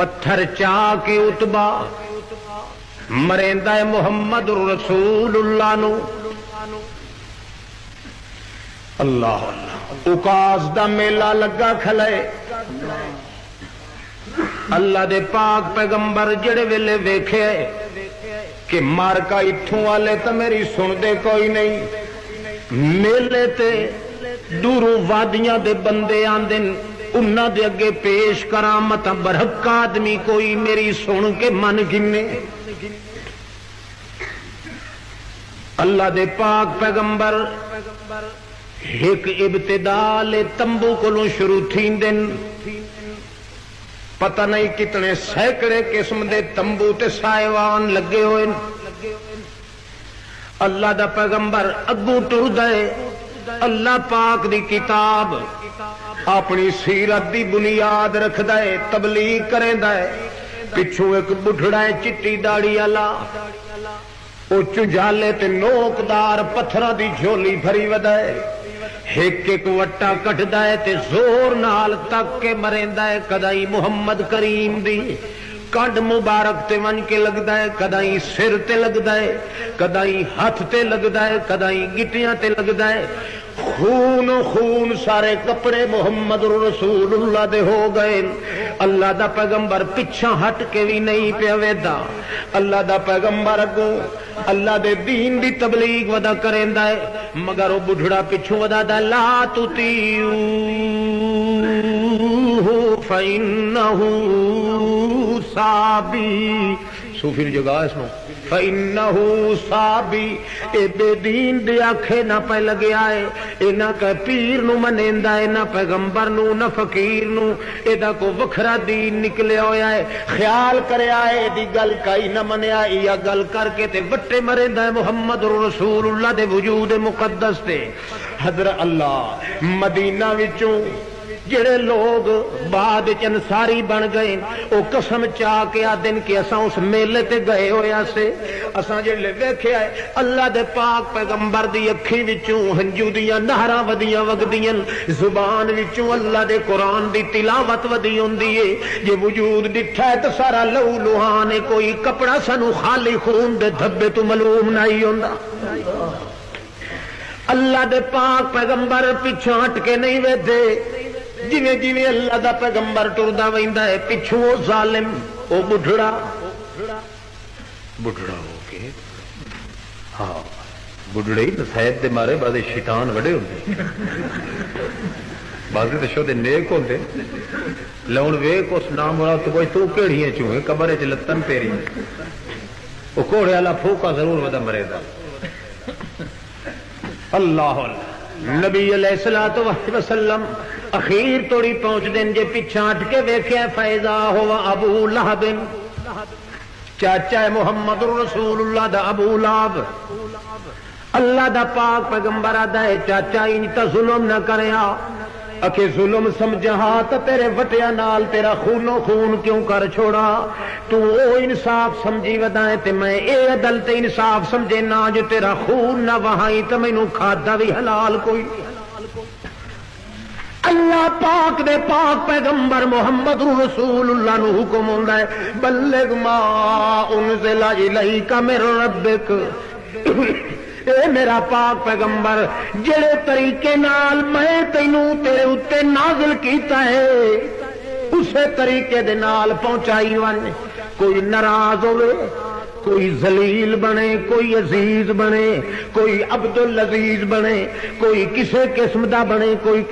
پتھر چا کے اتبا مریندا ہے محمد رسول اللہ نو. اللہ اکاس دا میلہ لگا کھلے. اللہ دے پاک پیغمبر جڑے ویلے ویکھے کہ مارکا اتھوں والے تو میری سن دے کوئی نہیں. میلے تے دوروں وادیاں دے بندے آندن انہاں دے اگے پیش کرامت برحق آدمی کوئی میری سن کے من گنے. اللہ دے پاک پیغمبر ایک ابتدا لے تمبو کولوں شروع تھیندن. پتہ نہیں کتنے سینکڑے قسم دے تمبو تے سائیوان لگے ہوئے. اللہ دا پیغمبر اگوں ٹردا ہے. اللہ پاک دی کتاب اپنی سیرت دی بنیاد رکھدا ہے، تبلیغ کریندا ہے. پچھوں ایک بڈھڑا ہے چٹی داڑھی والا، او چنجالے تے نوکدار پتھراں دی جھولی بھری ودا ہے. ایک ایک وٹا کٹدا ہے تے زور نال تک کے مریندا ہے. کدائی محمد کریم دی کنڈ مبارک تے ون کے لگدا ہے، کدائی سر تے لگدا ہے، کدائی ہاتھ تے لگدا ہے، کدائی گٹیاں تے لگدا ہے. خون خون سارے کپڑے محمد رسول اللہ دے ہو گئے. اللہ دا پیغمبر پچھا ہٹ کے بھی نہیں پیا ویدا. اللہ دا پیغمبر اگوں اللہ دے دین دی تبلیغ ودا کریندا ہے، مگر وہ بڈھڑا پچھوں ودا دا لا تطیعوا فإنہ صابی. صوفی نے جگہ اس نو فإنہ صابی. اے بے دین دے آکھے نہ پہ لگے آئے، اے نہ کہ پیر نو منیندا ہے، نہ پیغمبر نو، نہ فقیر نو. اے دا کو وکھرا دین نکلے ہویا ہے. خیال کرے آئے دی گل کائی نہ منیا، یا گل کر کے تے وٹے مریندا ہے محمد رسول اللہ دے وجود مقدس تے. حضرت اللہ مدینہ وچوں جڑے لوگ بعد انصاری بن گئے او قسم چاہ کے آدن کہ اساں اس میلے تے گئے ہویا سے. اساں جڑے ویکھیا ہے اللہ دے پاک پیغمبر دی اکھی وچوں ہنجو دیاں نہراں ودیاں وگدیاں، زبان وچوں اللہ دے قرآن دی تلاوت ودی ہوندی ہے. جے وجود ڈٹھا ہے تے سارا لہو لوہان ہے، کوئی کپڑا سانو خالی خون دے دھبے تو معلوم نہیں ہوندا. اللہ دے پاک پیغمبر پیچھے ہٹ کے نہیں ویدے. جویں جویں اللہ دا پیغمبر ٹردا ویندا ہے پچھوں او ظالم او بڈھڑا ہو کے ہاں بڈھڑے ہی نصیحت دے مارے بعد شیطان وڈے ہوندے، بعض تے شو دے نیک ہوندے. لون ویکھ اس نام والا تو کوئی تو کیڑیاں چوں قبر وچ لتن تیری او کوڑے والا پھوکا ضرور ودا مرے دا. اللہ نبی علیہ الصلوۃ والسلام اخیر توڑی پہنچ دین جے پیچھا ہٹ کے ویکھیا فیضا ہوا ابو لہب، چاچا محمد رسول اللہ دا ابو لہب. اللہ دا پاک پیغمبر آدا ہے چاچا انتا ظلم نہ کریا. اکھے ظلم سمجھا تو تیرے وٹیا نال تیرا خونو خون کیوں کر چھوڑا. تو او انصاف سمجھی ودائیں تے میں اے عدل تے انصاف سمجھے نا جو تیرا خون نہ وہائی تو مینوں کھادا بھی حلال کوئی. اللہ پاک دے پاک پیغمبر محمد رسول اللہ نو حکم ہوندا ہے بلغ ما انزل الیک من ربک. اے میرا پاک پیغمبر جڑے طریقے نال میں تینوں تیرے اتے نازل کیتا ہے اسے طریقے دے نال پہنچائی ون. کوئی ناراض ہوئے، کوئی ذلیل بنے، کوئی عزیز بنے، کوئی عبد العزیز بنے، کوئی کسے قسم دا بنے، کوئی